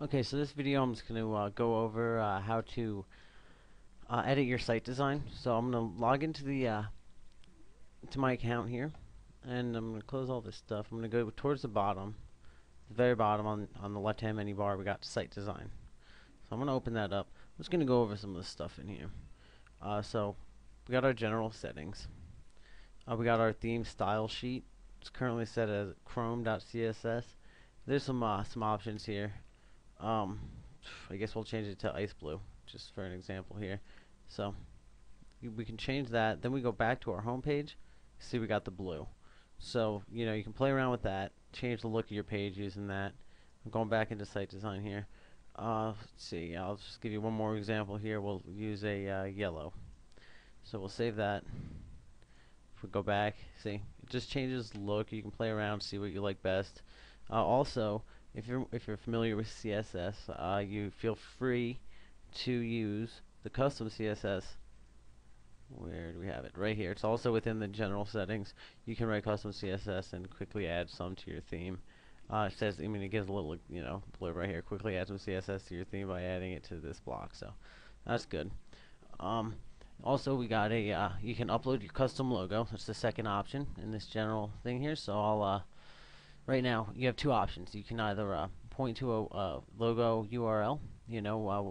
Okay, so this video I'm just going to go over how to edit your site design. So I'm going to log into the to my account here, and I'm going to close all this stuff. I'm going to go towards the bottom, the very bottom on the left-hand menu bar. We got site design. So I'm going to open that up. I'm just going to go over some of the stuff in here. So we got our general settings. We got our theme style sheet. It's currently set as chrome.css. There's some options here. I guess we'll change it to ice blue, just for an example here. So we can change that. Then we go back to our home page. See, we got the blue. So you can play around with that, change the look of your page using that. I'm going back into site design here. Let's see. I'll just give you one more example here. We'll use a yellow. So we'll save that. If we go back, see, it just changes the look. You can play around, see what you like best. Also, if you're familiar with CSS, you feel free to use the custom CSS. Where do we have it? Right here. It's also within the general settings. You can write custom CSS and quickly add some to your theme. It says, it gives a little, blurb right here. Quickly add some CSS to your theme by adding it to this block. So that's good. Also, we got a, you can upload your custom logo. That's the second option in this general thing here. So I'll, right now, you have two options. You can either point to a logo URL,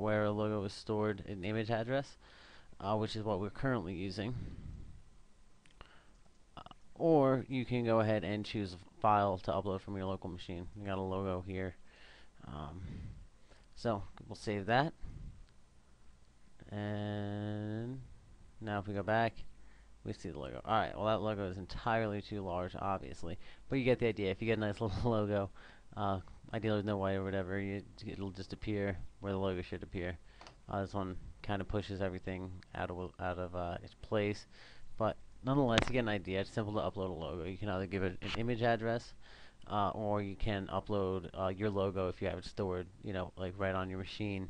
where a logo is stored in image address, which is what we're currently using. Or you can go ahead and choose a file to upload from your local machine. We got a logo here. So we'll save that. And now if we go back, we see the logo. Alright, well that logo is entirely too large, obviously. But you get the idea. If you get a nice little logo, ideally with no white or whatever, it'll just appear where the logo should appear. This one kind of pushes everything out of its place. But nonetheless, you get an idea. It's simple to upload a logo. You can either give it an image address, or you can upload your logo if you have it stored, like right on your machine,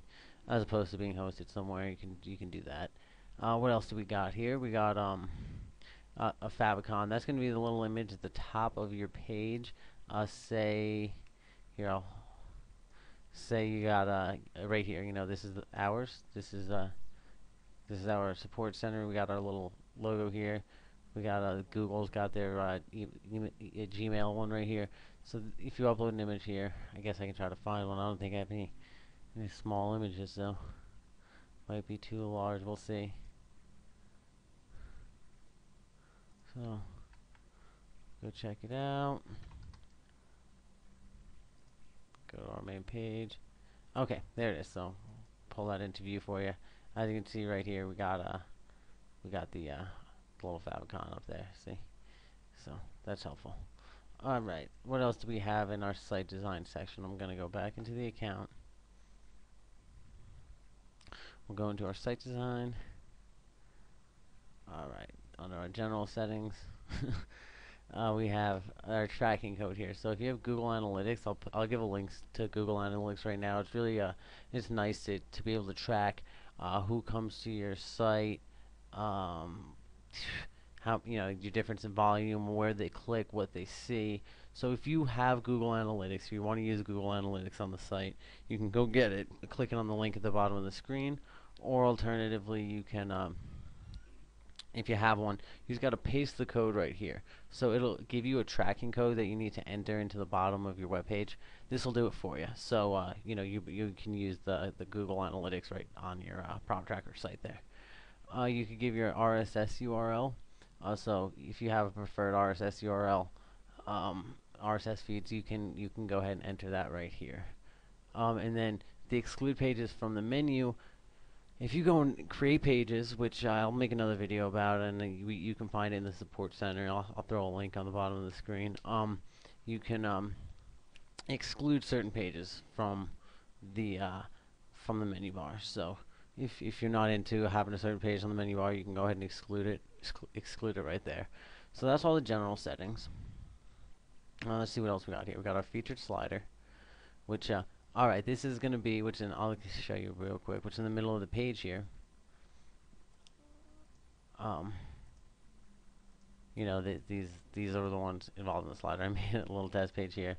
as opposed to being hosted somewhere. You can do that. What else do we got here? We got a favicon. That's going to be the little image at the top of your page. Say here, say you got right here. This is ours. This is our support center. We got our little logo here. We got Google's got their Gmail one right here. So if you upload an image here, I guess I can try to find one. I don't think I have any small images though. Might be too large. We'll see. So go check it out. Go to our main page. Okay, there it is. So pull that into view for you. As you can see right here, we got the little favicon up there. See, so that's helpful. All right, what else do we have in our site design section? I'm gonna go back into the account. We'll go into our site design. All right, under our general settings. We have our tracking code here. So if you have Google Analytics, I'll give a link to Google Analytics right now. It's really it's nice to be able to track who comes to your site, how your difference in volume, where they click, what they see. So if you have Google Analytics, if you want to use Google Analytics on the site, you can go get it, clicking on the link at the bottom of the screen, or alternatively, you can. If you have one, you just got to paste the code right here. So it'll give you a tracking code that you need to enter into the bottom of your web page. This will do it for you. So you can use the Google Analytics right on your PropTrackr site there. You could give your RSS URL. So if you have a preferred RSS URL, RSS feeds, you can go ahead and enter that right here. And then the exclude pages from the menu. If you go and create pages, which I'll make another video about, and you can find it in the support center. I'll throw a link on the bottom of the screen. You can exclude certain pages from the menu bar. So if you're not into having a certain page on the menu bar, you can go ahead and exclude it right there. So that's all the general settings. Let's see what else we got here. We got our featured slider, which alright, this is going to be, I'll show you real quick, which in the middle of the page here. These are the ones involved in the slider. I made a little test page here.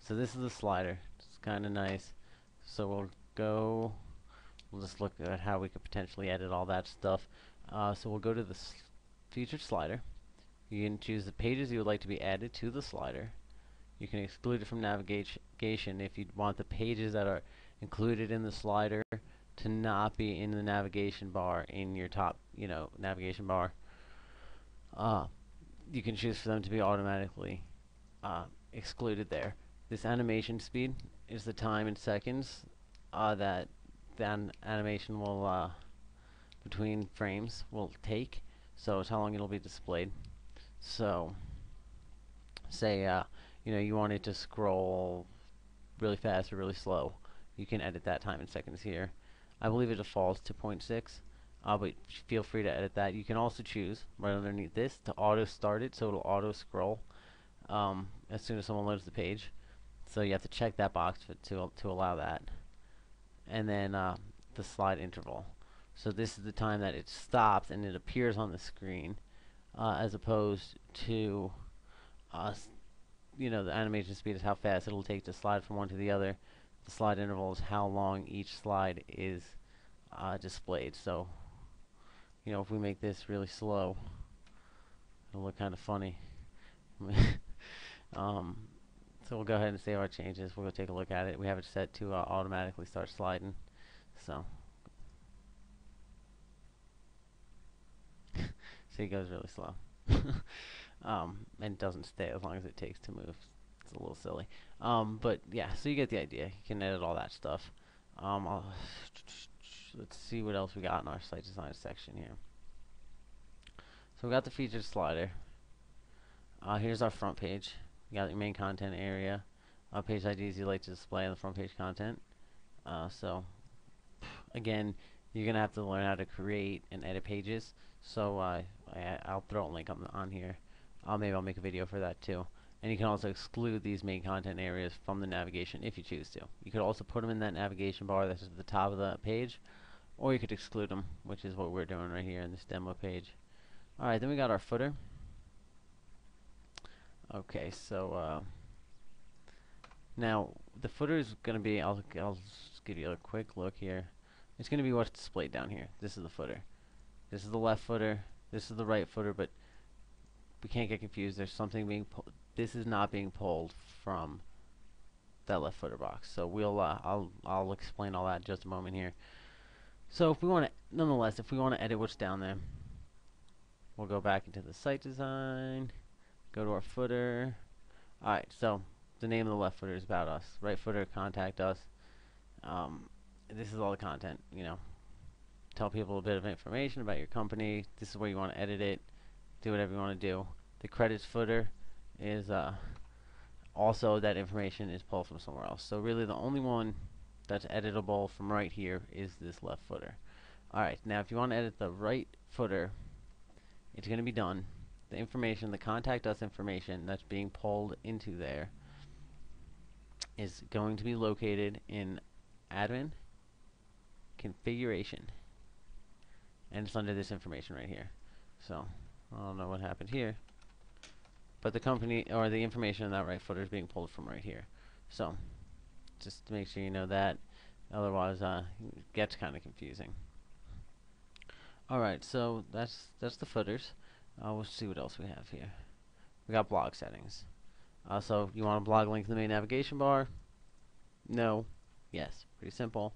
So this is the slider. It's kind of nice. So we'll just look at how we could potentially edit all that stuff. So we'll go to the featured slider. You can choose the pages you would like to be added to the slider. You can exclude it from navigation if you want the pages that are included in the slider to not be in the navigation bar in your top, navigation bar. You can choose for them to be automatically excluded there. This animation speed is the time in seconds that the animation will between frames will take. So it's how long it'll be displayed. So say you want it to scroll really fast or really slow, you can edit that time in seconds here. I believe it defaults to 0.6, but feel free to edit that. You can also choose right underneath this to auto start it, so it'll auto scroll as soon as someone loads the page. So you have to check that box to allow that. And then the slide interval. So this is the time that it stops and it appears on the screen, as opposed to the animation speed is how fast it'll take to slide from one to the other. The slide interval is how long each slide is displayed. So, if we make this really slow, it'll look kind of funny. So we'll go ahead and save our changes. We'll go take a look at it. We have it set to automatically start sliding. So, see, it goes really slow. And doesn't stay as long as it takes to move. It's a little silly. But yeah, so you get the idea. You can edit all that stuff. Let's see what else we got in our site design section here. So we got the featured slider. Here's our front page. You got your main content area. Page IDs you like to display on the front page content. So again, you're gonna have to learn how to create and edit pages. So I'll throw a link on here. Maybe I'll make a video for that too. And you can also exclude these main content areas from the navigation if you choose to. You could also put them in that navigation bar that's at the top of the page, or you could exclude them, which is what we're doing right here in this demo page. Alright, then we got our footer. Okay, so now the footer is going to be, I'll just give you a quick look here. It's going to be what's displayed down here. This is the footer. This is the left footer. This is the right footer, but we can't get confused. There's something being pulled. This is not being pulled from that left footer box. So we'll I'll explain all that in just a moment here. So if we want to, nonetheless, if we want to edit what's down there, we'll go back into the site design, go to our footer. Alright, so the name of the left footer is about us. Right footer, contact us. This is all the content, Tell people a bit of information about your company. This is where you want to edit it. Do whatever you want to do. The credits footer is also that information is pulled from somewhere else. So really the only one that's editable from right here is this left footer. Alright, now if you want to edit the right footer, it's going to be done. The information, the contact us information that's being pulled into there is going to be located in admin configuration, and it's under this information right here. So I don't know what happened here, but the company or the information in that right footer is being pulled from right here. So just to make sure you know that, otherwise it gets kind of confusing. Alright, so that's the footers. We'll see what else we have here. We got blog settings. So you want a blog link in the main navigation bar? No. Yes. Pretty simple.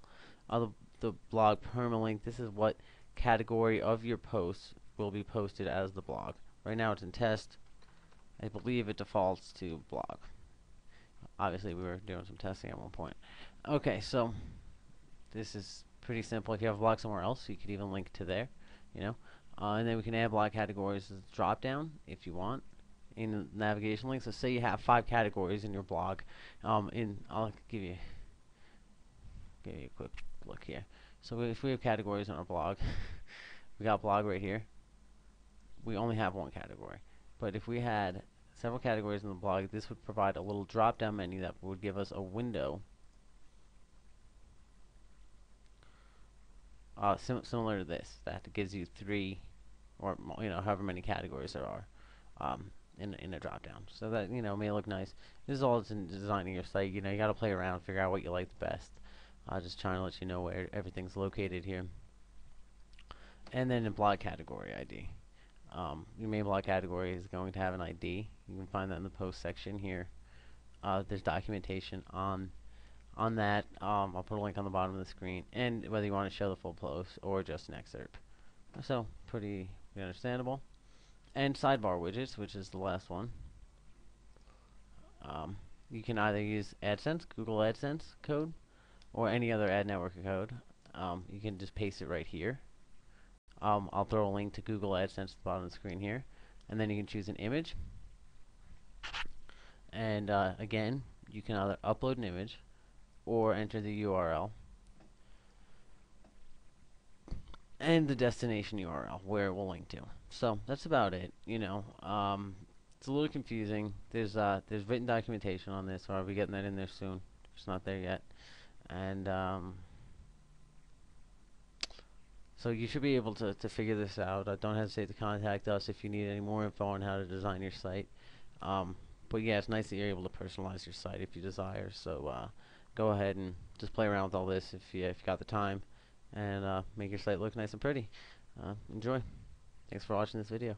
The blog permalink, this is what category of your posts will be posted as the blog. Right now it's in test. I believe it defaults to blog. Obviously we were doing some testing at one point. Okay, so this is pretty simple. If you have a blog somewhere else, you could even link to there, and then we can add blog categories as a drop down if you want in the navigation link. So say you have 5 categories in your blog. I'll give you a quick look here. So if we have categories on our blog, we got blog right here. We only have one category. But if we had several categories in the blog, this would provide a little drop down menu that would give us a window similar to this, that gives you 3 or however many categories there are in a drop down. So that may look nice. This is all in designing your site. You got to play around, figure out what you like the best. Just trying to let you know where everything's located here. And then in blog category ID. Your main blog category is going to have an ID. You can find that in the post section here. There's documentation on that. I'll put a link on the bottom of the screen, and whether you want to show the full post or just an excerpt. So pretty understandable. And sidebar widgets, which is the last one. You can either use AdSense, Google AdSense code, or any other ad network code. You can just paste it right here. I'll throw a link to Google AdSense at the bottom of the screen here, and then you can choose an image. And again, you can either upload an image or enter the URL and the destination URL where it will link to. So that's about it. It's a little confusing. There's written documentation on this, so I'll be getting that in there soon. It's not there yet, and so you should be able to figure this out. Don't hesitate to contact us if you need any more info on how to design your site. But yeah, it's nice that you're able to personalize your site if you desire. So go ahead and just play around with all this if you got the time, and make your site look nice and pretty. Enjoy. Thanks for watching this video.